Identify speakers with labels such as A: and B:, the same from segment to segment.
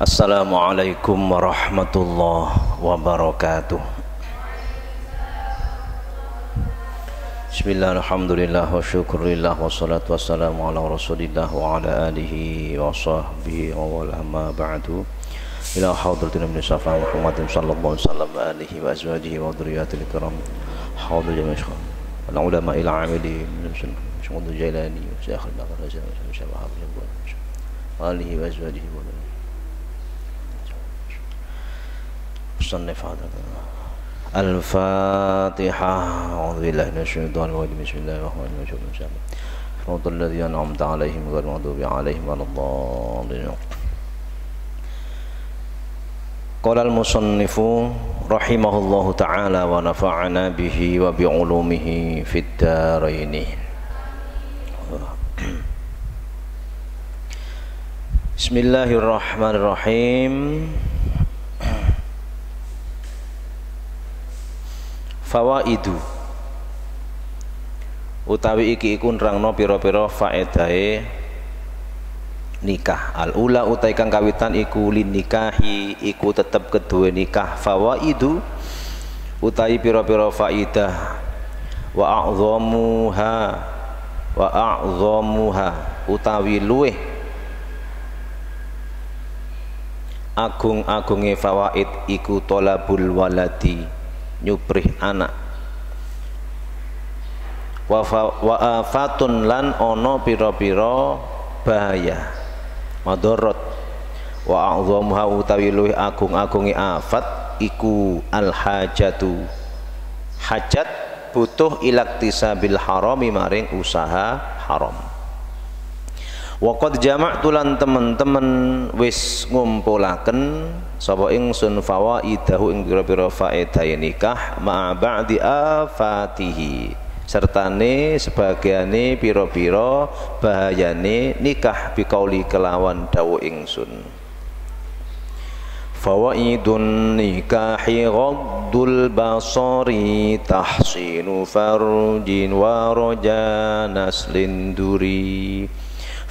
A: Assalamualaikum warahmatullahi wabarakatuh. Bismillah, alhamdulillah, wa syukurillah, wa salatu wassalamu ala rasulillah wa ala alihi wa sahbihi wa walhamma ba'du. Ila hadratina min safa Muhammadin sallallahu alaihi wasallam wa alihi wa azwajihi wa dhurriyyatil kiram. Haudhu jami'a syekh wal ulama ila amili min syuhud Jailani wa Syekh al-Baqir wa alihi wa azwajihi wa Al-Fatihah. A'udzu billahi minasyaitonir rajim. Bismillahirrahmanirrahim. Shiratal ladzina an'amta 'alaihim ghairil maghdubi 'alaihim waladdallin. Qala al-musannifu rahimahullahu ta'ala wa nafa'ana bihi wa bi 'ulumihi fid dharain. Bismillahirrahmanirrahim. Fawaidu utawi iki iku nerangno pira-pira faedahe nikah. Al ula utai kang kawitan iku lin nikahi iku tetep kedue nikah. Fawaidu utawi pira-pira faidah wa a'dhamuha utawi luweh agung-agunge fawaid iku tolabul waladi nyubrih anak wa afatun lan ono pira-pira bahaya madarat wa a'dhamuha utawi luwih agung-agungi afat iku al hajatu hajat butuh ilaktisabil harami maring usaha haram. Wa qad jama'tu lan temen-temen wis ngumpulaken sapa ingsun fawaidahu ing pira-pira faedah nikah ma ba'di afatihi sertane sebagiane pira-pira bahayane nikah biqauli kelawan dawuh ingsun. Fawaidun nikahi ghaddul basari tahsinu farjin wa raja naslin duri.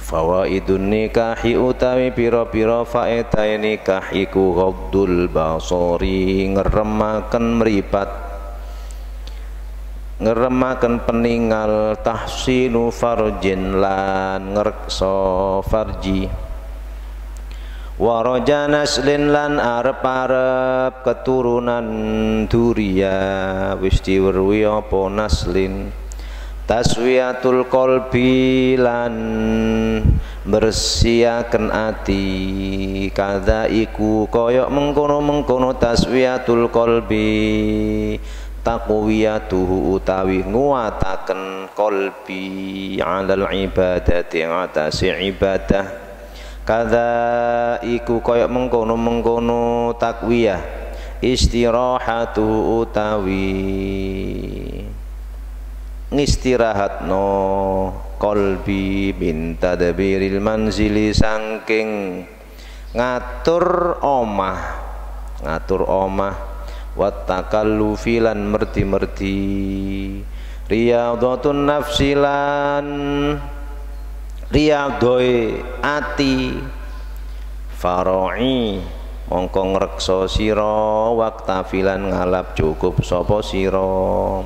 A: Fawaidun nikahi utawi pira-pira faedah nikah iku ghaddul basari ngeremaken mripat ngeremaken peningal tahsinu farjin lan ngreksa farji wa raja naslin lan arep-arep keturunan duriya wis diweruhi apa naslin taswiyatul qalbi lan bersiaken ati kadza iku kaya mengkono-mengkono taswiyatul qalbi taqwiyatuhu utawi nguataken qalbi alal ibadati atase ibadah kadza iku kaya mengkono-mengkono takwiyah istirahatu utawi ngistirahatno qalbi min tadbiril manzili saking ngatur omah wat takallufi lan merti-merti riyadhatun nafsi lan riyadhoi ati faroi mongko ngreksa sira waktafilan ngalap cukup sapa sira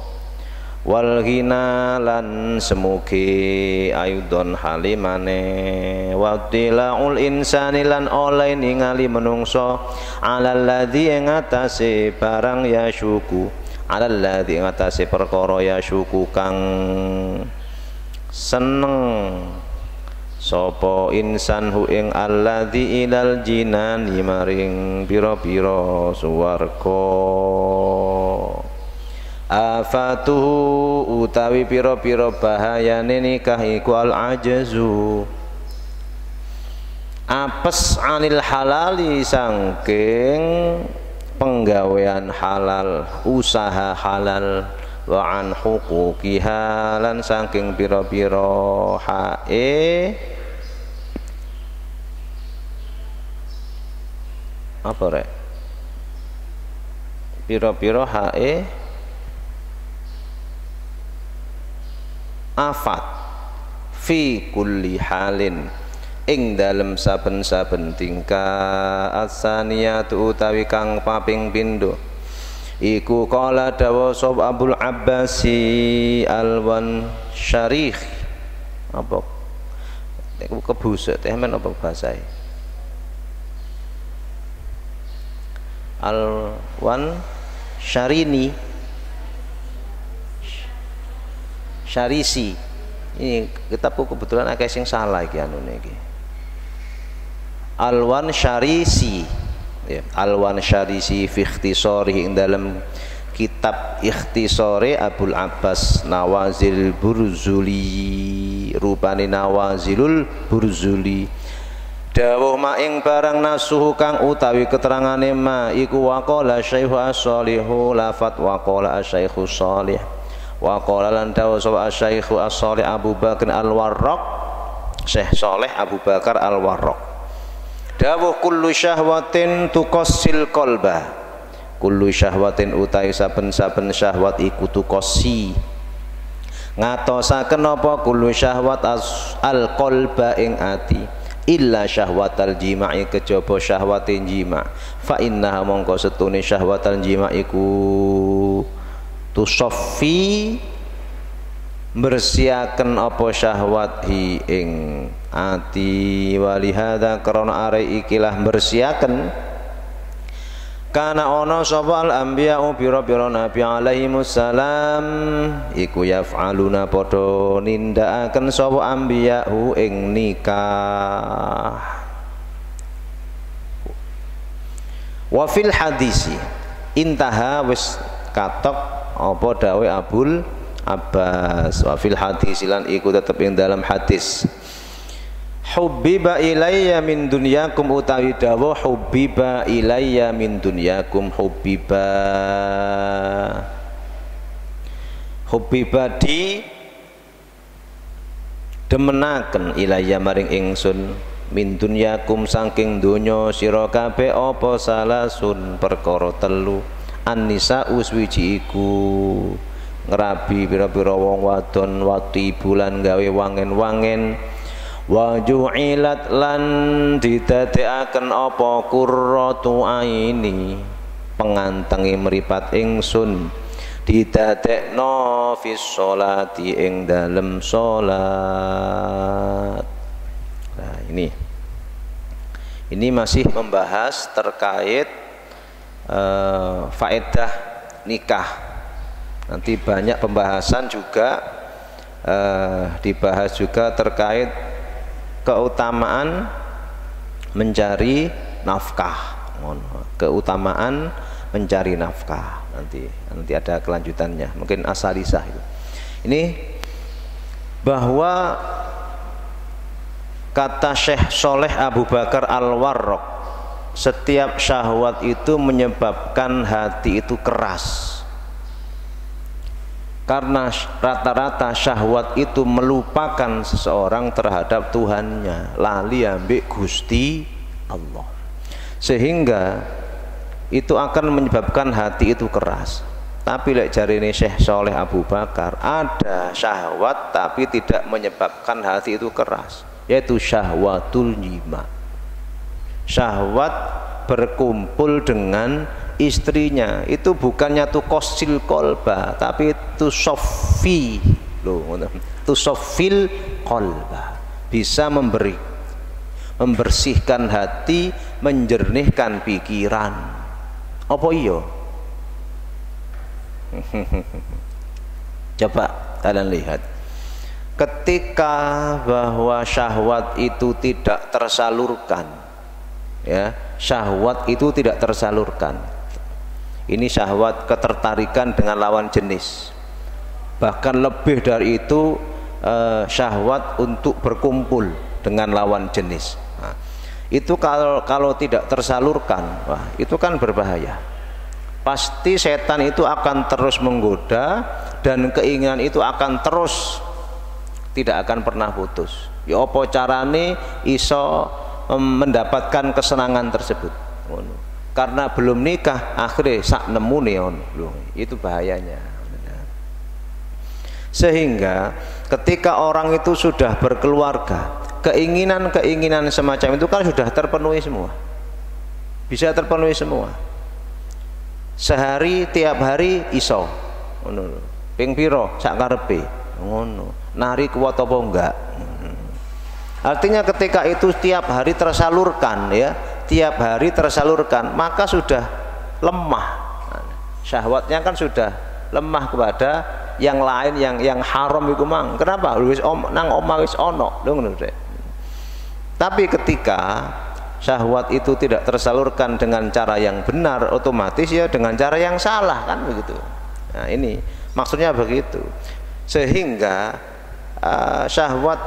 A: wal ghina lan semuge ayudon halimane wadilaul insani lan oleh ningali menungso alal ladzi ing atase barang ya syuku alal ladzi ing atase perkara ya syuku kang seneng sapa insan hu ing alladzi ilal jinani maring pira-pira swarga. Afatuhu utawi pira-pira bahayane nikah iku al ajazu apes anil halali saking penggawean halal usaha halal wa an huquqiha lan saking pira-pira hae apa rek pira-pira hae afat fi kulli halin ing dalem saben-saben tingkah asaniyatu utawi kang paping pindho iku qala dawa sab Abul Abbasi Alwan Syarih apa kebusuk teh men apa basae Alwan Syarini Syarisi ini kitabku kebetulan akeh sing salah iki anune iki Alwan Syarisi ya, Alwan Syarisi fi ikhtisari ing dalam kitab ikhtisari Abul Abbas Nawazil Burzuli rupane Nawazilul Burzuli dawuh ma ing barang nasuh kang utawi keterangane ma iku waqala Syekhu As-Shalihu lafat waqala Asy-Syaikhu Shalih waqala lan dawuh sapa Asy-Syaikhu As-Shalih Abu Bakar Al-Warraq Syekh Shalih Abu Bakar Al-Warraq dawuh kullu syahwatin tuqassil qalba kullu syahwatin utawi saben-saben syahwat iku tuqassi ngatosaken apa kullu syahwat al qalba ing ati illa syahwatal jima'i kejaba syahwate jima fa innaha mongko setune syahwatal jima iku tusaffi bersiaken apa syahwat hi ing ati walihada karena are ikilah bersiaken kana ana sapa al anbiya pira-pira nabi alaihimussalam iku yaf'aluna padha nindakaken sapa anbiya ing nikah wa fil hadisi intaha wis katok apa dawe Abul Abbas wa fil hadis lan iku tetep ing dalam hadis hubbiba ilayya min dunyakum utawi dawuh hubbiba ilayya min dunyakum hubbiba di demenaken ilayya maring ingsun min dunyakum saking donya sira kabeh apa salasun perkara telu an-nisa uswiji iku ngrabi pira-pira wong wadon wati bulan gawe wangen-wangen wa ju'ilat lan didadekaken apa qurratu aini pengantengi mripat ingsun didadekno fis sholati ing dalem salat. Nah ini masih membahas terkait faedah nikah. Nanti banyak pembahasan juga dibahas juga terkait keutamaan mencari nafkah, keutamaan mencari nafkah. Nanti ada kelanjutannya, mungkin asalisah itu. Ini bahwa kata Syekh Shalih Abu Bakar Al-Warraq, setiap syahwat itu menyebabkan hati itu keras. Karena rata-rata syahwat itu melupakan seseorang terhadap Tuhannya, lali ambek Gusti Allah, sehingga itu akan menyebabkan hati itu keras. Tapi lek jarine Syekh Shalih Abu Bakar, ada syahwat tapi tidak menyebabkan hati itu keras, yaitu syahwatul jima, syahwat berkumpul dengan istrinya. Itu bukannya tuh kosil kolba, tapi itu sofi loh, itu sofil kolba, bisa membersihkan hati, menjernihkan pikiran. Apa iyo? Coba kalian lihat, ketika bahwa syahwat itu tidak tersalurkan, ya, syahwat itu tidak tersalurkan. Ini syahwat ketertarikan dengan lawan jenis, bahkan lebih dari itu syahwat untuk berkumpul dengan lawan jenis. Nah, itu kalau tidak tersalurkan, wah, itu kan berbahaya. Pasti setan itu akan terus menggoda dan keinginan itu akan terus, tidak akan pernah putus. Ya apa carane iso mendapatkan kesenangan tersebut? Karena belum nikah akhirnya sak nemu neon, itu bahayanya. Sehingga ketika orang itu sudah berkeluarga, keinginan-keinginan semacam itu kan sudah terpenuhi semua, bisa terpenuhi semua. Sehari tiap hari iso ngono, ping pira sak karepe ngono, nari kuat apa enggak. Artinya ketika itu tiap hari tersalurkan, ya tiap hari tersalurkan, maka sudah lemah, syahwatnya kan sudah lemah kepada yang lain, yang haram itu mang. Kenapa? Wis nang omah wis ono lho ngono. Tapi ketika syahwat itu tidak tersalurkan dengan cara yang benar, otomatis ya dengan cara yang salah kan begitu. Nah ini maksudnya begitu, sehingga syahwat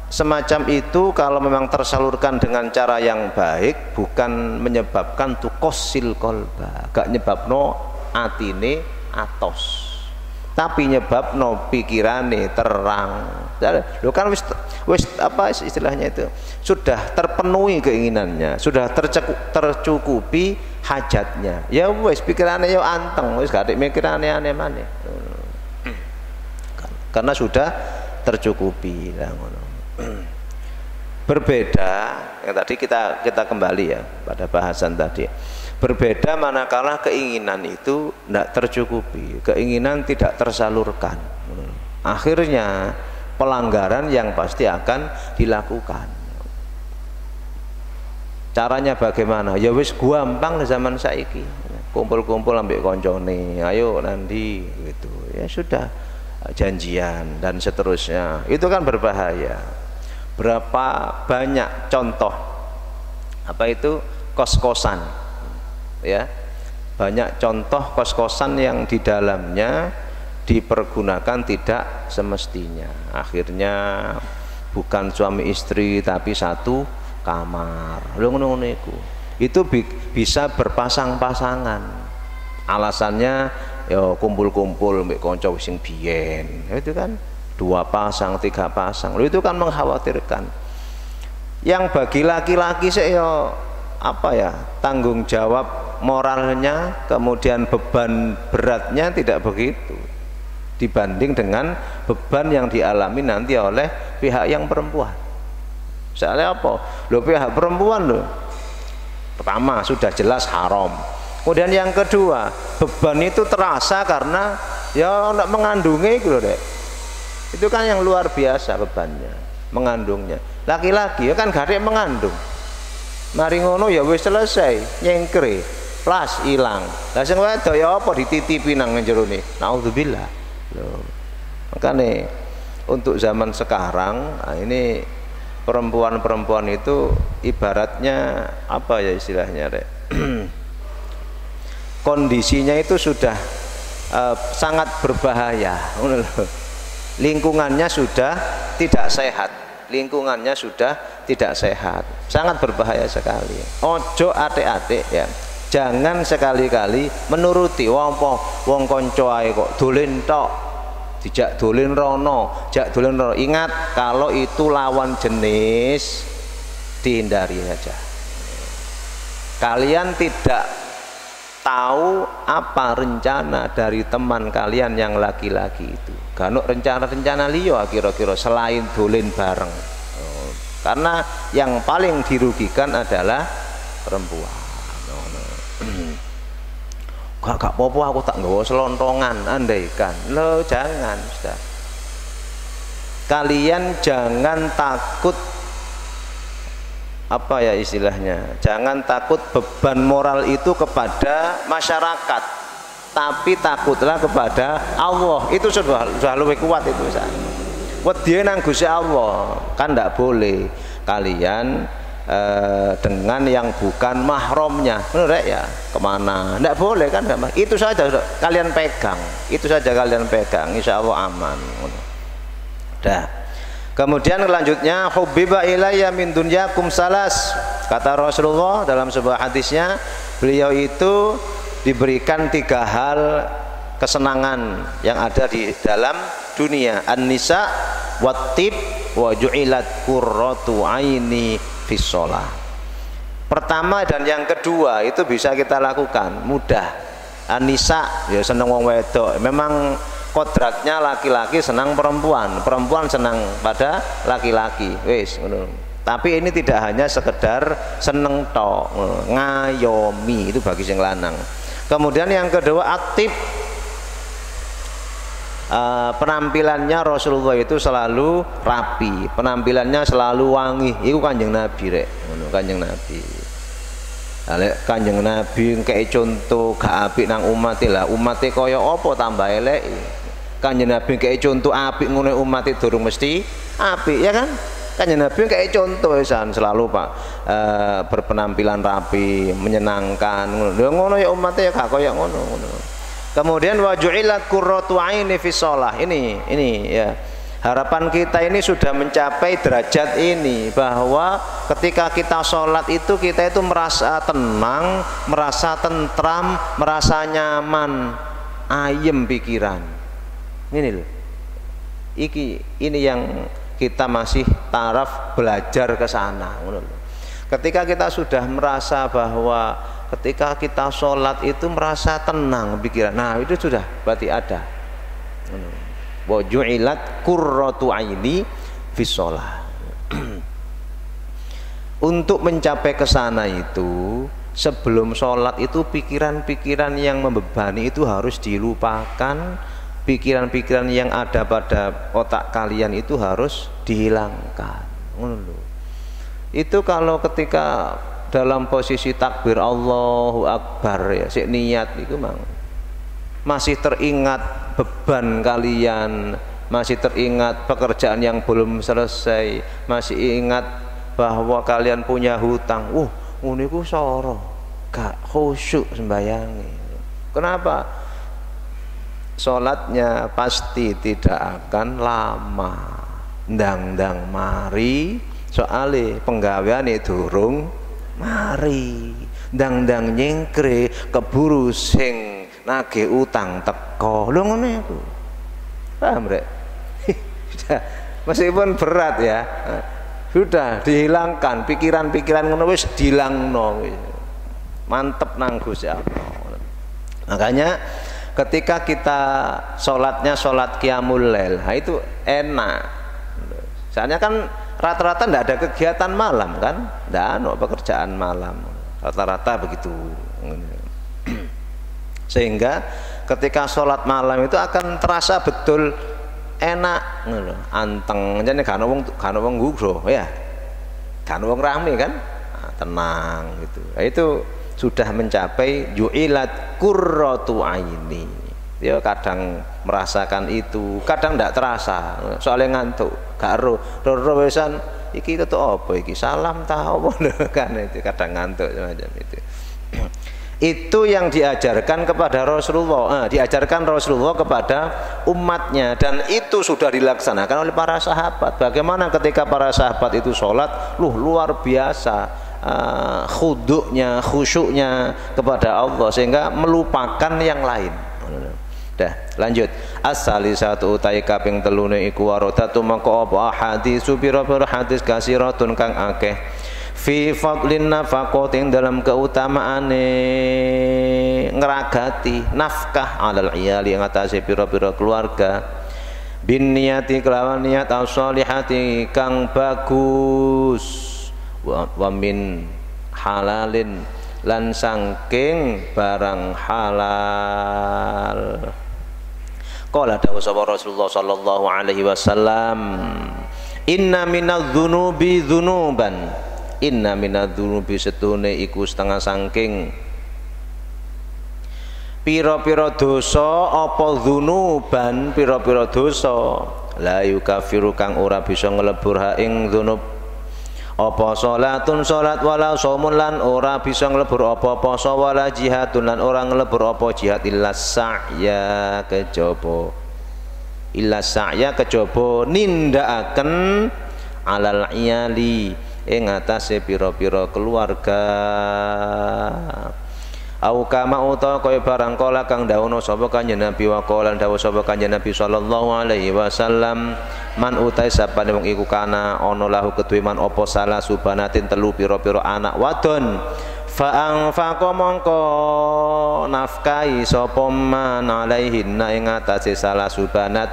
A: semacam itu kalau memang tersalurkan dengan cara yang baik, bukan menyebabkan tukosil kolba, gak nyebabno atine atos, tapi nyebabno pikirane terang. Lo kan wis apa istilahnya itu, sudah terpenuhi keinginannya, sudah tercukupi hajatnya, ya wis pikirannya ya anteng, wis gak ada mikirane aneh-aneh karena sudah tercukupi lah ngono. Berbeda yang tadi kita kembali ya pada bahasan tadi, berbeda manakala keinginan itu tidak tercukupi, keinginan tidak tersalurkan, akhirnya pelanggaran yang pasti akan dilakukan. Caranya bagaimana? Ya wis gampang zaman saiki, kumpul-kumpul ambek koncone, ayo nanti gitu ya, sudah janjian dan seterusnya, itu kan berbahaya. Berapa banyak contoh apa itu kos-kosan, ya banyak contoh kos-kosan yang di dalamnya dipergunakan tidak semestinya, akhirnya bukan suami istri tapi satu kamar. Lho ngono itu bisa berpasang-pasangan, alasannya ya kumpul-kumpul mbek kanca sing biyen, itu kan 2 pasang 3 pasang. Lalu itu kan mengkhawatirkan. Yang bagi laki-laki saya apa ya, tanggung jawab moralnya, kemudian beban beratnya tidak begitu dibanding dengan beban yang dialami nanti oleh pihak yang perempuan. Soalnya apa? Loh, pihak perempuan loh, pertama sudah jelas haram, kemudian yang kedua beban itu terasa karena ya nak mengandungi gitu loh dek. Itu kan yang luar biasa bebannya, mengandungnya. Laki-laki ya kan gak ada yang mengandung, mari ngono ya wis selesai, nyengkre plus hilang. Lah sing wedok ya apa dititipi nang jerone, naudzubillah. Loh, makanya untuk zaman sekarang ini perempuan-perempuan itu ibaratnya apa ya istilahnya dek, kondisinya itu sudah sangat berbahaya, lingkungannya sudah tidak sehat, lingkungannya sudah tidak sehat, sangat berbahaya sekali. Ojo atik-atik ya, jangan sekali-kali menuruti wong konco ae kok dolen tok, dijak dolen rono, jak dolen rono. Ingat kalau itu lawan jenis dihindari saja. Kalian tidak tahu apa rencana dari teman kalian yang laki-laki itu. Gak rencana-rencana liyo kira-kira selain dolen bareng. Karena yang paling dirugikan adalah perempuan. Gak apa-apa aku tak nggawa selontongan, andaikan. Lo jangan, sudah. Kalian jangan takut apa ya istilahnya, jangan takut beban moral itu kepada masyarakat, tapi takutlah kepada Allah. Itu sudah lebih kuat itu. Wedi nang Gusti Allah kan tidak boleh kalian dengan yang bukan mahramnya, benar ya, kemana tidak boleh kan, itu saja kalian pegang, itu saja kalian pegang, insya Allah aman. Dah. Kemudian selanjutnya, hubbiba ilayya min dunyakum salas, kata Rasulullah dalam sebuah hadisnya, beliau itu diberikan 3 hal kesenangan yang ada di dalam dunia, an-nisa wat-tib wa ju'ilat qurratu aini fis shalah. Pertama dan yang kedua itu bisa kita lakukan mudah. An-nisa ya seneng wong wedok, memang kodratnya laki-laki senang perempuan, perempuan senang pada laki-laki, wis ngono. Tapi ini tidak hanya sekedar seneng tok, ngayomi, itu bagi sing lanang. Kemudian yang kedua aktif. Penampilannya Rasulullah itu selalu rapi, penampilannya selalu wangi. Itu Kanjeng Nabi rek, ngono Kanjeng Nabi. Lek Kanjeng Nabi kayak contoh gak apik nang umate lah, umate kaya apa tambah elek. Kanjeng Nabi kayak contoh apik ngono umate durung mesti apik ya kan? Kanjeng Nabi kayak contoh pisan selalu Pak berpenampilan rapi, menyenangkan ngono. Lha ngono ya umate ya gak kaya ngono. Kemudian waju'ilat qurratu aini fi shalah. Ini ya. Harapan kita ini sudah mencapai derajat ini, bahwa ketika kita sholat itu kita itu merasa tenang, merasa tentram, merasa nyaman, ayem pikiran. Ini loh. Ini yang kita masih taraf belajar ke sana. Ketika kita sudah merasa bahwa ketika kita sholat itu merasa tenang pikiran, nah itu sudah berarti ada. Wa ju'ilat qurratu aini fi shalah. Untuk mencapai ke sana itu, sebelum sholat itu pikiran-pikiran yang membebani itu harus dilupakan. Pikiran-pikiran yang ada pada otak kalian itu harus dihilangkan. Itu kalau ketika dalam posisi takbir Allahu Akbar ya, sik niat itu masih teringat beban kalian, masih teringat pekerjaan yang belum selesai, masih ingat bahwa kalian punya hutang. Niku soro gak khusyuk sembayangi. Kenapa? Sholatnya pasti tidak akan lama, ndang-ndang mari, soalnya penggaweane durung mari, ndang-ndang nyengkre keburu sing nagih utang teko. Lho ngono iku. Paham rek? Meskipun berat ya, sudah dihilangkan pikiran-pikiran ngono wis dilangno. Mantep nang Gusti Allah. Makanya ketika kita sholatnya sholat qiyamul lail, nah itu enak. Soalnya kan rata-rata tidak ada kegiatan malam kan, tidak ada pekerjaan malam, rata-rata begitu. Sehingga ketika sholat malam itu akan terasa betul enak, anteng. Jadi kan wong gugro ya, kan wong rame kan, nah, tenang gitu. Nah, itu sudah mencapai ju'ilat qurratu aini. Dia kadang merasakan itu, kadang tidak terasa, soalnya ngantuk, gak ro wesan iki itu apa iki salam tahu kan, itu kadang ngantuk semacam itu. Itu yang diajarkan kepada Rasulullah, diajarkan Rasulullah kepada umatnya, dan itu sudah dilaksanakan oleh para sahabat. Bagaimana ketika para sahabat itu sholat, luar biasa khuduknya, khusyuknya kepada Allah sehingga melupakan yang lain. Dah, lanjut. As-salisatu utai kaping telune iku waradatu maka apa hadisu pira-pira hadis kasiratun kang akeh fi fadlin nafaqatin dalam keutamaane ngeragati nafkah alal iyali ing atase pira-pira keluarga bin niyati kelawan niat as-solihati kang bagus wa min halalin lan sangking barang halal. Qala dawuh sapa Rasulullah sallallahu alaihi wasallam, inna minadz-dzunubi dzunuban, inna minadz-dzunubi setune iku setengah sangking pira-pira dosa apa dzunuban pira-pira dosa la yukafiru kang ora bisa nglebur ha ing dzunub apa salatun salat wala saumun lan ora bisa nglebur apa poso wala jihadun lan ora nglebur apa jihad illa sa'ya kejaba nindakaken alal iyali ing atase pira-pira keluarga. Au kama uta kaya barang kala kang dawuh sapa Kanjeng Nabi wa qala dawuh sapa Kanjeng Nabi sallallahu alaihi wasallam, man utai sapane wong iku kana ana lahu kedue man apa salah subanatin telu pira-pira anak wadon fa anfaqa mongko nafkahi sapa man alaihinna ing atase salah subanat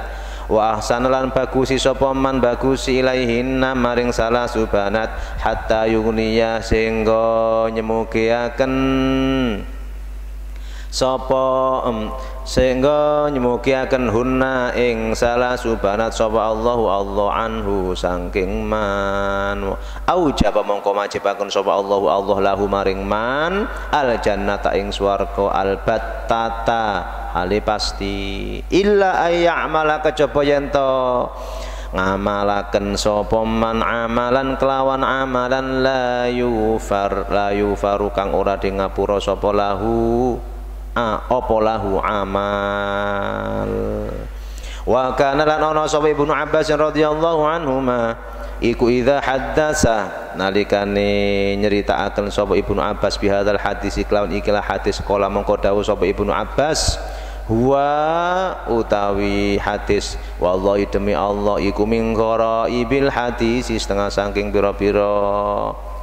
A: wa ahsana lan bagusi sapa man bagusi ilaihinna maring salah subanat hatta yugniya sehingga nyemugiaken sapa sehingga nyemugiaken hunna ing salah subanat sapa Allah anhu saking man aujaba mongko majibaken sapa Allah lahu maring man al jannata ing swarga albattata hale pasti illa ayyamala kejaba yen to ngamalaken sapa man amalan kelawan amalan la yufaru kang ora di ngapura sapa lahu apa lahu amal wa kana lan ana sapa Ibnu Abbas radhiyallahu anhuma iku idza haddasa nalikane nyeritakaken sapa Ibnu Abbas bihadzal hadis kelawan ikilah hadis kala mongko dawuh sapa Ibnu Abbas wa utawi hadis wallahi demi Allah iku min ghoraibil hadis setengah saking pira-pira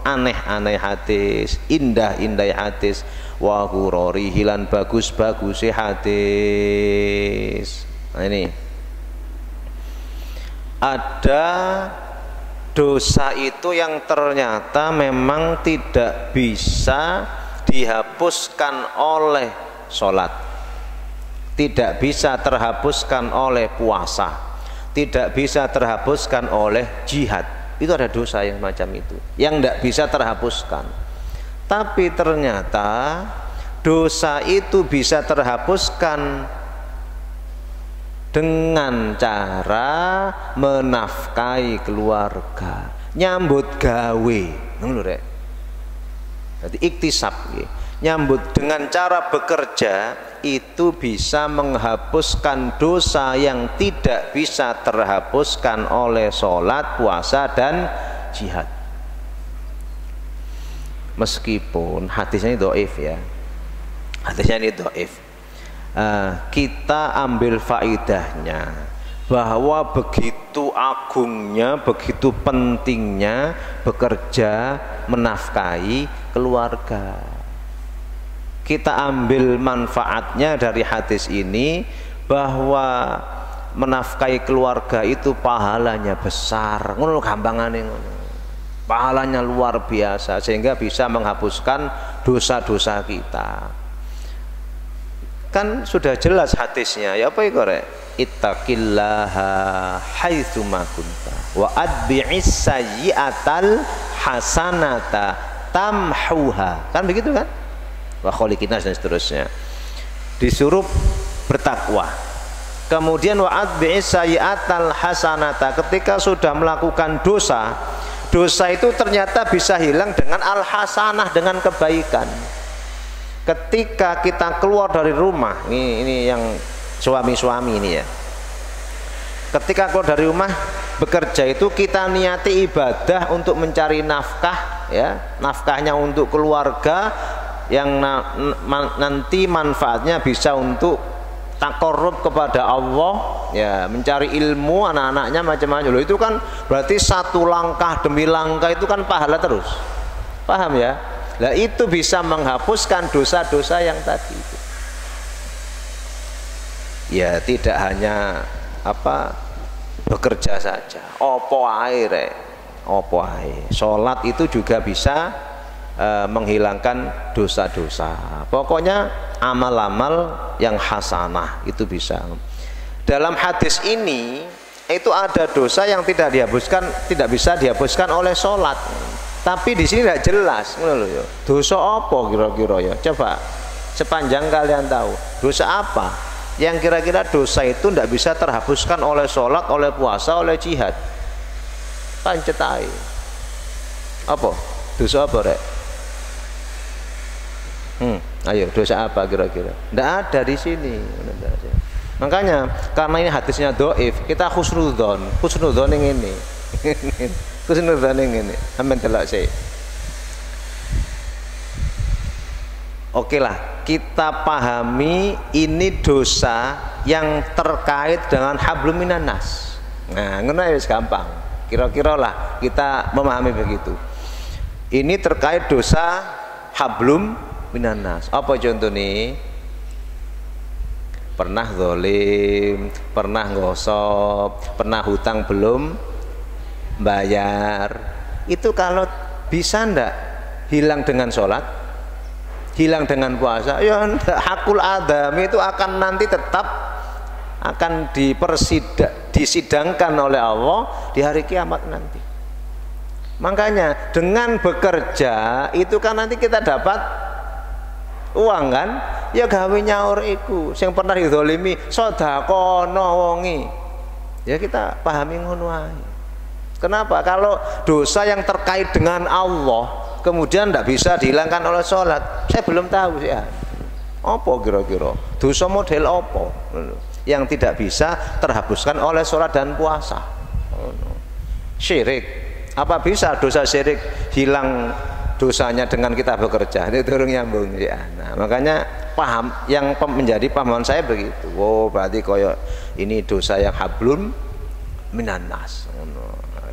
A: aneh-aneh hadis indah-indah hadis wa ghurarihi lan bagus-bagus hadis. Nah ini ada dosa itu yang ternyata memang tidak bisa dihapuskan oleh sholat, tidak bisa terhapuskan oleh puasa, tidak bisa terhapuskan oleh jihad. Itu ada dosa yang macam itu yang tidak bisa terhapuskan. Tapi ternyata dosa itu bisa terhapuskan dengan cara menafkahi keluarga, nyambut gawe, ngono rek. Jadi iktisab, nyambut dengan cara bekerja itu bisa menghapuskan dosa yang tidak bisa terhapuskan oleh sholat, puasa dan jihad. Meskipun hadisnya ini dhaif ya, hadisnya ini dhaif. Kita ambil faidahnya bahwa begitu agungnya, begitu pentingnya bekerja menafkahi keluarga. Kita ambil manfaatnya dari hadis ini bahwa menafkahi keluarga itu pahalanya besar. Ngono gampangane ngono. Pahalanya luar biasa sehingga bisa menghapuskan dosa-dosa kita. Kan sudah jelas hadisnya. Ya apa iku rek? Ittaqillaha haitsu ma kunta wa adbi'is sayyi'atal hasanata tamhuha. Kan begitu kan? Wa kholiqinas dan seterusnya. Disuruh bertakwa. Kemudian wa adbi'is sayyi'atal hasanata, ketika sudah melakukan dosa, dosa itu ternyata bisa hilang dengan al-hasanah, dengan kebaikan. Ketika kita keluar dari rumah, ini yang suami-suami ini ya. Ketika keluar dari rumah bekerja itu kita niati ibadah untuk mencari nafkah ya, nafkahnya untuk keluarga yang nanti manfaatnya bisa untuk takarrub kepada Allah ya, mencari ilmu anak-anaknya macam-macam. Loh, itu kan berarti satu langkah demi langkah itu kan pahala terus. Paham ya? Lah itu bisa menghapuskan dosa-dosa yang tadi itu. Ya tidak hanya apa bekerja saja. Opo ae rek. Opo ae. Salat itu juga bisa menghilangkan dosa-dosa. Pokoknya amal-amal yang hasanah itu bisa. Dalam hadis ini itu ada dosa yang tidak bisa dihapuskan oleh sholat. Tapi di sini tidak jelas. Dosa apa kira-kira ya? Coba sepanjang kalian tahu dosa apa yang kira-kira dosa itu tidak bisa terhapuskan oleh sholat, oleh puasa, oleh jihad. Pancetai. Apa? Dosa apa rek? Ayo dosa apa kira-kira? Tidak ada di sini. Makanya karena ini hadisnya dhaif, kita husnudzon yang ini. Husnudzon yang ini. Amin telak sih. Oke lah, kita pahami ini dosa yang terkait dengan hablum minan nas. Nah, ngono wis gampang. Kira-kira lah kita memahami begitu. Ini terkait dosa hablum minan nas. Apa contohnya? Pernah zalim, pernah ngosop, pernah hutang belum bayar. Itu kalau bisa ndak hilang dengan sholat, hilang dengan puasa, ya hakul adami itu akan nanti tetap akan disidangkan oleh Allah di hari kiamat nanti. Makanya dengan bekerja itu kan nanti kita dapat uang kan, ya gawe nyaur iku sing pernah dizalimi sedekahno wongi, ya kita pahami ngono ae. Kenapa? Kalau dosa yang terkait dengan Allah kemudian tidak bisa dihilangkan oleh sholat, saya belum tahu sih ya. Apa kira-kira dosa model apa yang tidak bisa terhapuskan oleh sholat dan puasa? Syirik. Apa bisa dosa syirik hilang dosanya dengan kita bekerja? Itu turun nyambung ya. Nah, makanya paham yang menjadi pahaman saya begitu. Oh, berarti koyo ini dosa yang hablum minan nas.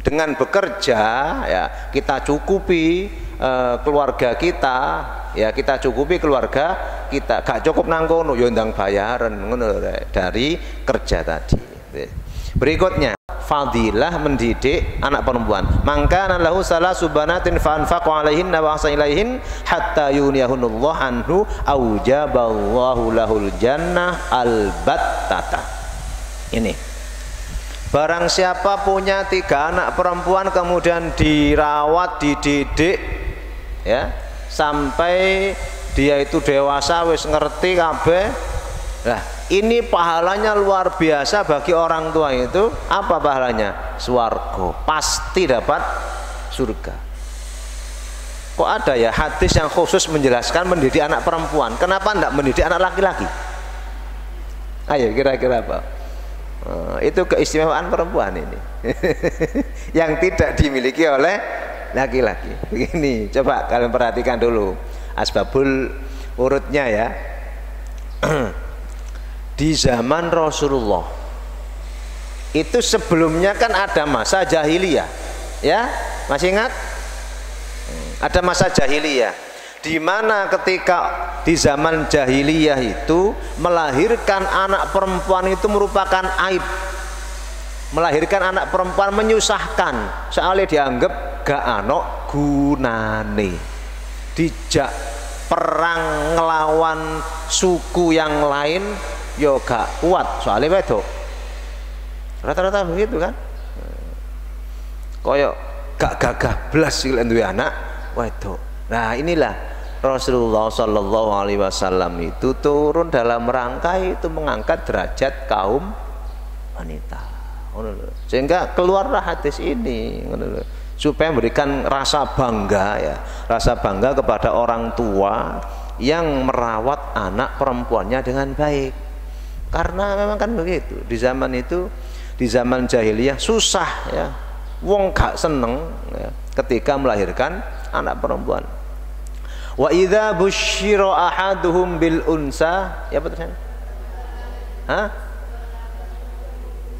A: Dengan bekerja ya kita cukupi keluarga kita, ya kita cukupi keluarga kita, gak cukup nangkono yo ndang bayaran ngono dari kerja tadi. Berikutnya fadilah mendidik anak perempuan. Mangkana lahu salasu banatin fa anfaqa alaihinna wa ahsana ilaihin hatta yuniyahunallahu anhu aujaballahu lahul jannah albattata. Ini barang siapa punya 3 anak perempuan kemudian dirawat, dididik ya sampai dia itu dewasa wis ngerti kabeh. Nah, ini pahalanya luar biasa bagi orang tua itu. Apa pahalanya? Swarga, pasti dapat surga. Kok ada ya hadis yang khusus menjelaskan mendidik anak perempuan? Kenapa enggak mendidik anak laki-laki? Ayo kira-kira apa? Itu keistimewaan perempuan ini yang tidak dimiliki oleh laki-laki. Begini, coba kalian perhatikan dulu asbabul urutnya ya. Di zaman Rasulullah itu sebelumnya kan ada masa jahiliyah ya, masih ingat? Ada masa jahiliyah di mana ketika di zaman jahiliyah itu melahirkan anak perempuan itu merupakan aib. Melahirkan anak perempuan menyusahkan, soalnya dianggap gak ana gunane. Dijak perang ngelawan suku yang lain yo gak kuat, soalnya wedok. Rata-rata begitu kan. Koyok gak gagah blas sih duwe anak wedok. Nah, inilah Rasulullah Shallallahu Alaihi Wasallam itu turun dalam rangka itu mengangkat derajat kaum wanita, sehingga keluarlah hadis ini supaya memberikan rasa bangga ya, rasa bangga kepada orang tua yang merawat anak perempuannya dengan baik. Karena memang kan begitu di zaman itu, di zaman jahiliyah susah ya, wong gak seneng ya, ketika melahirkan anak perempuan. Wa idza busyira ahaduhum bil unsa, ya apa tulisannya? Hah?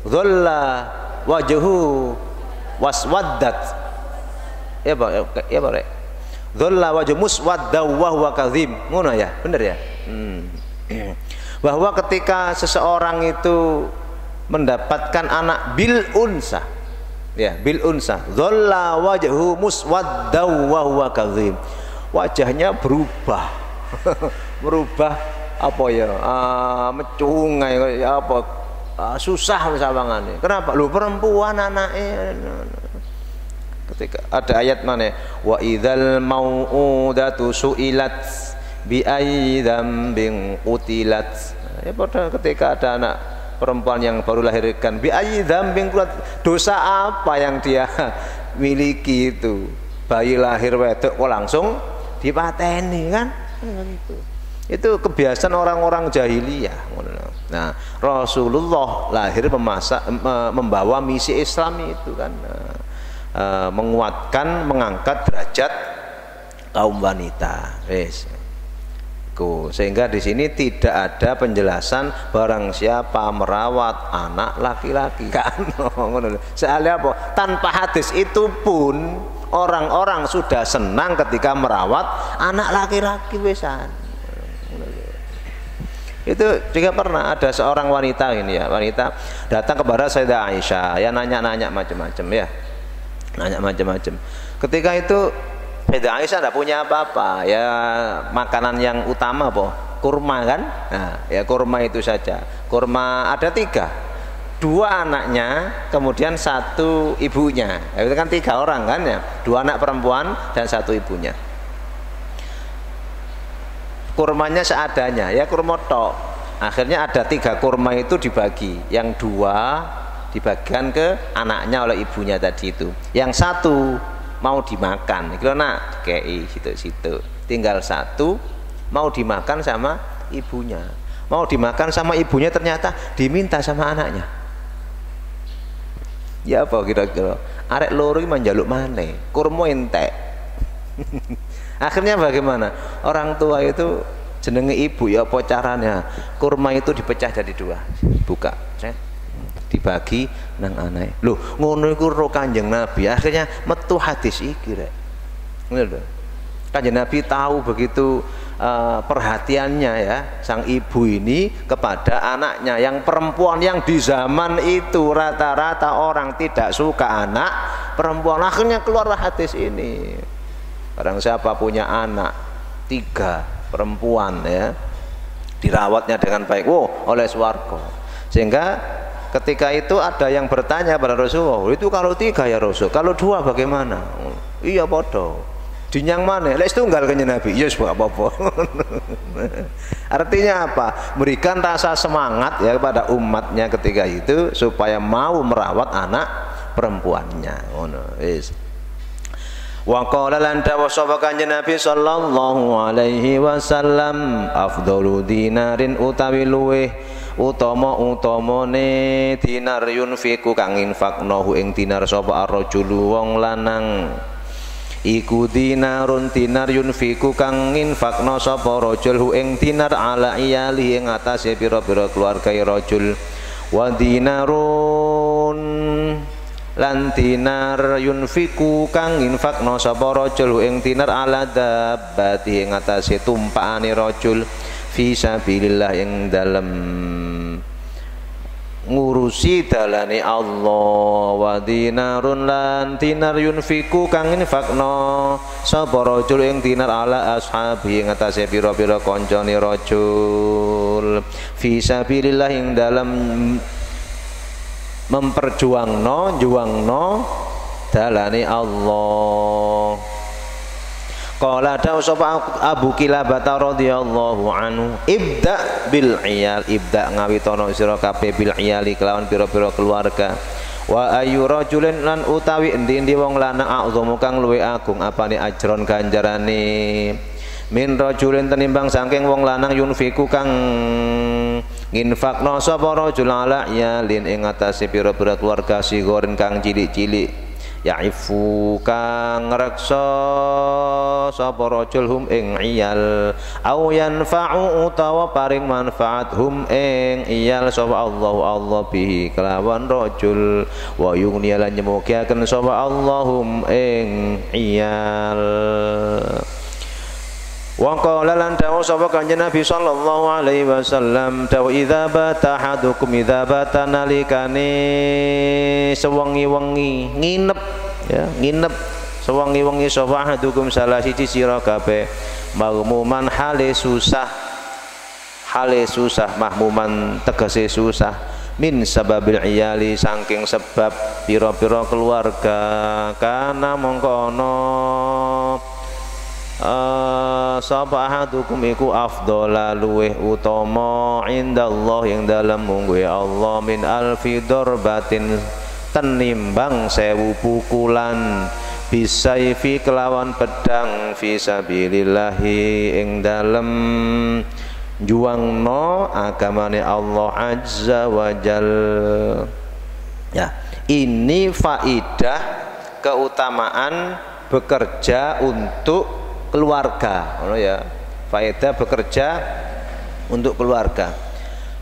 A: Dhalla wajhu waswaddat. Ya Pak, ya Pak. Dhalla wajhu muswadda wa huwa kadhib. Ngono ya, bener ya? Bahwa ketika seseorang itu mendapatkan anak bil unsa, ya bil unsa, dhalla wajhu muswadda wa huwa kadhib. Wajahnya berubah berubah apa ya, mecungai ya apa, susah misalnya. Kenapa? Lu perempuan anaknya. Ketika ada ayat mana, wa idzal mau'udatu su'ilat bi ayyi dzambin qutilat. Ya pada ketika ada anak perempuan yang baru lahirkan, bi ayyi dzambin qutilat, dosa apa yang dia miliki itu? Bayi lahir wedok kok langsung dipateni kan? Itu kebiasaan orang-orang jahiliyah. Nah, Rasulullah lahir membawa misi Islam itu kan, menguatkan, mengangkat derajat kaum wanita. Sehingga di sini tidak ada penjelasan barang siapa merawat anak laki-laki kan. Soalnya apa? Tanpa hadis itu pun orang-orang sudah senang ketika merawat anak laki-laki wesan. Itu juga pernah ada seorang wanita ini ya, wanita datang kepada Sayyidah Aisyah, ya nanya-nanya macam-macam ya, nanya macam-macam. Ketika itu Sayyidah Aisyah tidak punya apa-apa, ya makanan yang utama apa? Kurma kan? Nah, ya kurma itu saja. Kurma ada 3, 2 anaknya, kemudian 1 ibunya. Ya, itu kan 3 orang kan ya, 2 anak perempuan dan 1 ibunya. Kurmanya seadanya, ya kurma tok. Akhirnya ada 3 kurma itu dibagi, yang 2 dibagikan ke anaknya oleh ibunya tadi itu, yang 1 mau dimakan, itu nak kei situ-situ. Tinggal 1 mau dimakan sama ibunya, mau dimakan sama ibunya ternyata diminta sama anaknya. Ya apa kira-kira? Arek loro iki manjaluk maneh, kurma entek. Akhirnya bagaimana? Orang tua itu jenenge ibu ya apa caranya? Kurma itu dipecah jadi 2, buka, dibagi nang anak. Loh, ngono iku ro Kanjeng Nabi. Akhirnya metu hadis iki rek. Ngono lho. Kanjeng Nabi tahu begitu perhatiannya ya sang ibu ini kepada anaknya yang perempuan, yang di zaman itu rata-rata orang tidak suka anak perempuan. Akhirnya keluarlah hadis ini. Barang siapa punya anak 3 perempuan ya, dirawatnya dengan baik, oleh swarga. Sehingga ketika itu ada yang bertanya pada Rasulullah, itu kalau 3 ya Rasul, kalau 2 bagaimana? Iya podo. Dinyang mana? Les tunggal Kanjeng Nabi. Yes apa-apa. Artinya apa? Berikan rasa semangat ya kepada umatnya ketika itu supaya mau merawat anak perempuannya. Ngono. Wis. Wa qala lan dawa sapa Kanjeng Nabi sallallahu alaihi wasallam, afdalu dinarin utawi luweh utama-utamane dinar yunfiku kang infaknahu ing dinar sapa ar-rajulu wong lanang. Iku dinarun dinar yunfiku kang infakna sapa rajul ing dinar ala iyali ing atase pira-pira keluarga rajul. Wa dinarun lan dinar yunfiku kang infakna sapa rajul ing dinar ala dabbati ing atase tumpakane rajul fi sabilillah ing dalem ngurusi dalane Allah. Wa dinarun lan dinar yunfiku kang infakna sapa rajul ing dinar ala ashabi ing atase pira-pira kancane rajul fi sabilillah ing dalem memperjuangno juangno dalane Allah. Qala dawu sapa Abu Kilabah radhiyallahu anhu, ibda bil iyal, ibda ngawitono sira kabeh bil iyali kelawan pira-pira keluarga. Wa ayu rajulin lan utawi endi-endi wong lanang a'zamu kang luwih agung apane ajron ganjarane min rajulin tenimbang saking wong lanang yunfiku kang nginfakna sapa rajul ala iyalin ing atase pira-pira keluarga sigoren kang cilik-cilik. Ya'ifu kang ngreksa sapa rajul hum ing iyal au yanfa'u utawa paring manfaat hum ing iyal sapa Allah bihi kelawan rajul wa yughni lan nyemugiaken sapa Allahum ing iyal. Wa qala lan dawu sapa Kanjeng Nabi sallallahu alaihi wasallam, dawu idza bata hadukum idza bata nalikane sewengi-wengi nginep ya, nginep sewengi-wengi sapa hadukum salah siji sira kabeh mahmuman hale susah mahmuman tegese susah min sababil iyali saking sebab pira-pira keluarga kana mongkono sapa ahadukum iku afdhala luweh utama indallah yang dalam mungguhe Allah min alfi darbatin tenimbang 1000 pukulan bisaifi kelawan pedang fi sabilillahi ing dalem juangno agamane Allah azza wa jal. Ya, ini faidah keutamaan bekerja untuk keluarga, ya, faedah bekerja untuk keluarga.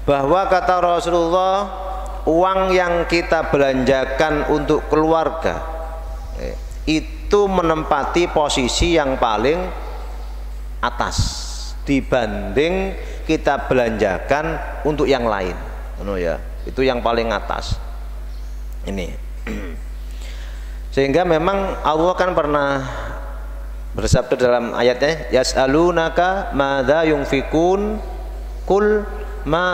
A: Bahwa kata Rasulullah, uang yang kita belanjakan untuk keluarga itu menempati posisi yang paling atas dibanding kita belanjakan untuk yang lain. Ya, itu yang paling atas. Ini. Sehingga memang Allah kan pernah bersabda dalam ayatnya, yas'alunaka madza yunfikun qul ma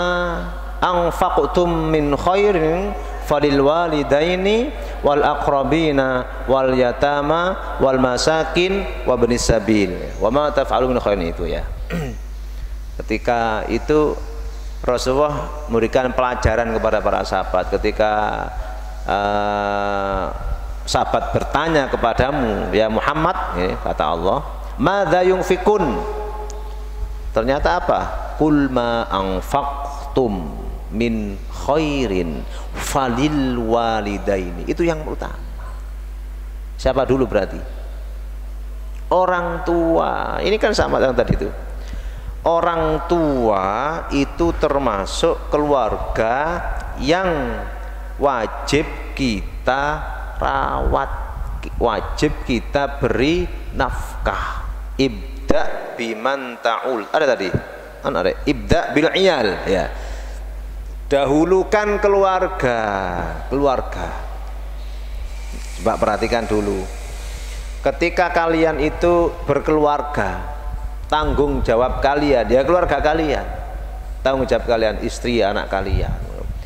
A: anfaqtum min khairin falil walidaini wal aqrabina wal yatama wal masakin wa ibnis sabil wa ma taf'alu min khairin, itu ya. Ketika itu Rasulullah memberikan pelajaran kepada para sahabat ketika sahabat bertanya kepadamu ya Muhammad, ya, kata Allah, madza yunfikun, ternyata apa? Qul ma anfaqtum min khairin falil walidaini, itu yang utama. Siapa dulu berarti? Orang tua. Ini kan sama dengan tadi itu. Orang tua itu termasuk keluarga yang wajib kita rawat, wajib kita beri nafkah. Ibda biman ta'ul, ada tadi kan, ada ibda bil iyal, ya, dahulukan keluarga. Coba perhatikan dulu, ketika kalian itu berkeluarga, tanggung jawab kalian ya keluarga kalian, tanggung jawab kalian istri anak kalian.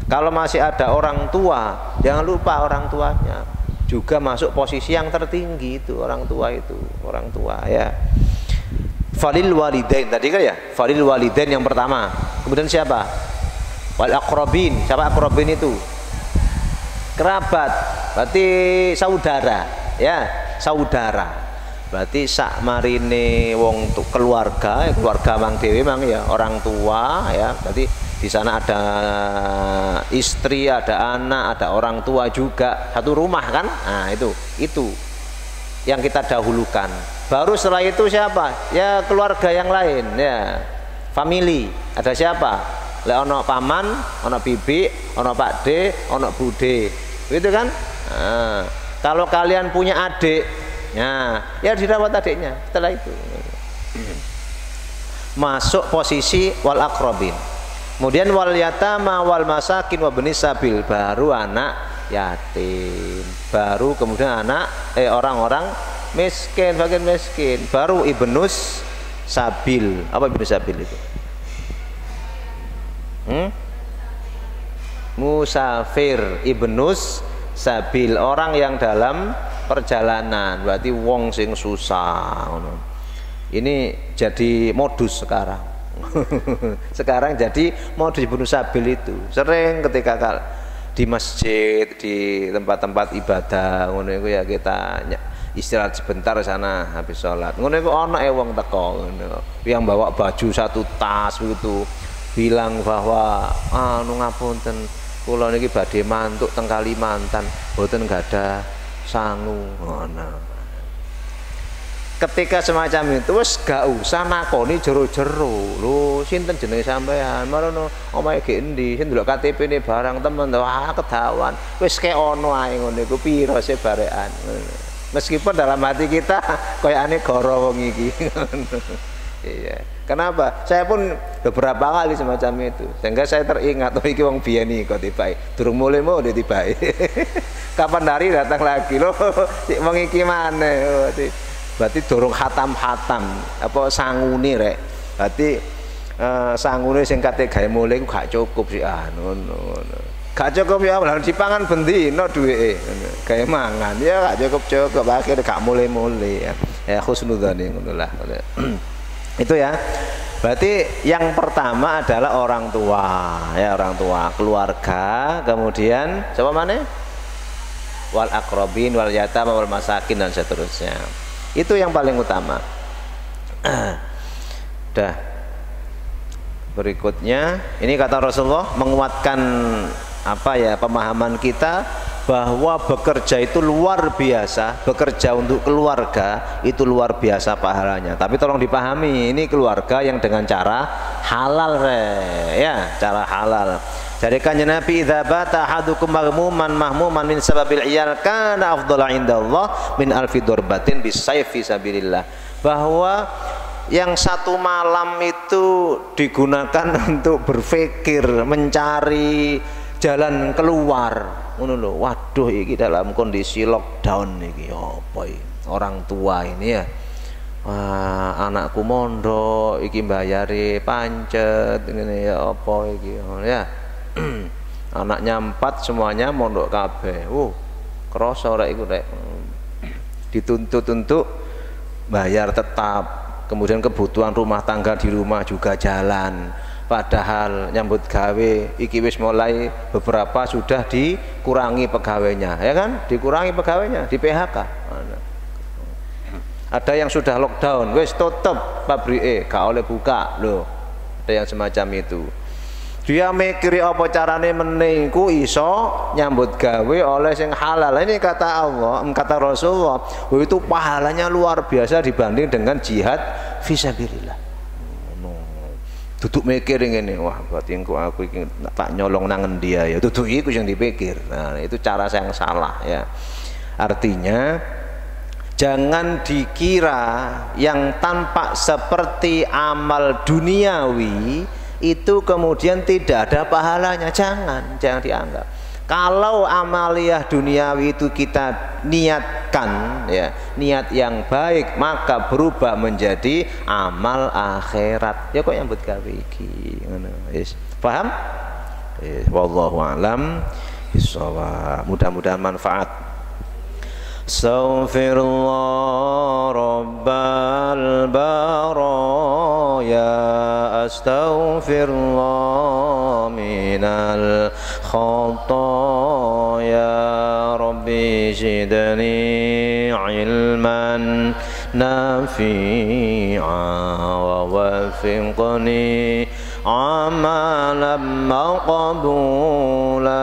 A: Kalau masih ada orang tua, jangan lupa orang tuanya juga masuk posisi yang tertinggi, itu orang tua ya. Falil walidain tadi kan ya, falil walidain yang pertama. Kemudian siapa? Wal aqrabin. Siapa aqrabin itu? Kerabat, berarti saudara, ya, saudara. Berarti sak marine wong keluarga mang dhewe mang ya orang tua ya. Berarti di sana ada istri, ada anak, ada orang tua juga, satu rumah kan. Nah, itu yang kita dahulukan. Baru setelah itu siapa? Ya keluarga yang lain, ya. Family. Ada siapa? Lek ono paman, ono bibi, ono pakde, ono bude. Gitu kan? Nah, kalau kalian punya adik, ya dirawat adiknya setelah itu. Masuk posisi wal aqrabin. Kemudian wal yatama wal masakin wa ibnis sabil, baru anak yatim, baru kemudian anak orang-orang miskin, bagian miskin, baru ibnus sabil. Apa ibnus sabil itu? Musafir, ibnus sabil, orang yang dalam perjalanan, berarti wong sing susah. Ini jadi modus sekarang. Sekarang jadi modus ibnus sabil itu sering ketika di masjid, di tempat-tempat ibadah ngono iku ya kita istirahat sebentar sana habis sholat ngono iku ana wong teko ngono yang bawa baju satu tas begitu, bilang bahwa anu ngapunten kula niki badhe mantuk teng Kalimantan mboten gadah sangu ngono. Ketika semacam itu wis gak usah nakoni jero-jero lho sinten jenenge sampean marono omahe ge endi sing ndelok KTP-ne barang temen wah kedawan wis kek ono ae ngono iku piro sih barekan. Meskipun dalam hati kita koyane goro wong iki. Iya. Kenapa? Saya pun beberapa kali semacam itu. Sehingga saya teringat oh iki wong biyen iki kok tibae. Durung mulai mau tibae. Kapan hari datang lagi loh sik wong iki maneh. Berarti dorong hatam-hatam apa sangune rek. Berarti sangune sing kate gawe mulai ku gak cukup sih ngono. Gak cukup ya lan dipangan bendina duweke. Gawe mangan ya gak cukup akhirnya gak mulai-mulai ya. Ya husnudzane ngono lah. Itu ya. Berarti yang pertama adalah orang tua, ya orang tua, keluarga, kemudian siapa mana? Wal aqrabin wal yatama wal masakin dan seterusnya. Itu yang paling utama. Dah. Berikutnya, ini kata Rasulullah menguatkan apa ya pemahaman kita bahwa bekerja itu luar biasa, bekerja untuk keluarga itu luar biasa pahalanya. Tapi tolong dipahami, ini keluarga yang dengan cara halal ya, cara halal. Jadi kanjeng Nabi idza bata ahadukum maghmuman mahmuman min sababil iyal kana afdhala indallah min alfi darbatin bisayf fi sabilillah. Bahwa yang satu malam itu digunakan untuk berpikir, mencari jalan keluar. Ngono lho. Waduh iki dalam kondisi lockdown iki apa iki? Orang tua ini ya. Wah, anakku mondok iki mbayari pancet ngene ya apa iki ya. Anaknya 4 semuanya mondok kabeh. Krasa rek iku rek. Dituntut untuk bayar tetap, kemudian kebutuhan rumah tangga di rumah juga jalan. Padahal nyambut gawe iki wis mulai beberapa sudah dikurangi pegawainya, ya kan? Dikurangi pegawainya, di PHK. Ada yang sudah lockdown, wis tutup pabrike, gak oleh buka loh. Ada yang semacam itu. Dia mikiri apa carane meneh ku iso nyambut gawe oleh sing halal. Ini kata Allah, kata Rasulullah, itu pahalanya luar biasa dibanding dengan jihad fisabilillah. Duduk mikir ngene, wah berarti aku iki tak nyolong nang endi ya. Duduk iku sing dipikir. Nah, itu cara yang salah ya. Artinya jangan dikira yang tampak seperti amal duniawi itu kemudian tidak ada pahalanya. Jangan dianggap. Kalau amaliyah duniawi itu kita niatkan ya, niat yang baik, maka berubah menjadi amal akhirat. Ya kok yang buat gawe iki ngono. Wis paham? Wallahu alam bissawab. Mudah-mudahan manfaat. Astaghfirullah rabbal baraya, astaghfirullah minal khataya, rabbi zidni ilman nafi'a wa wafiqni amalan maqbula.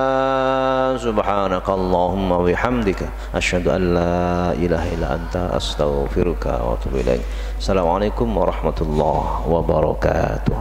A: Subhanakallahumma wa bihamdika asyhadu an la ilaha illa anta astaghfiruka wa atubu ilaik. Assalamualaikum warahmatullahi wabarakatuh.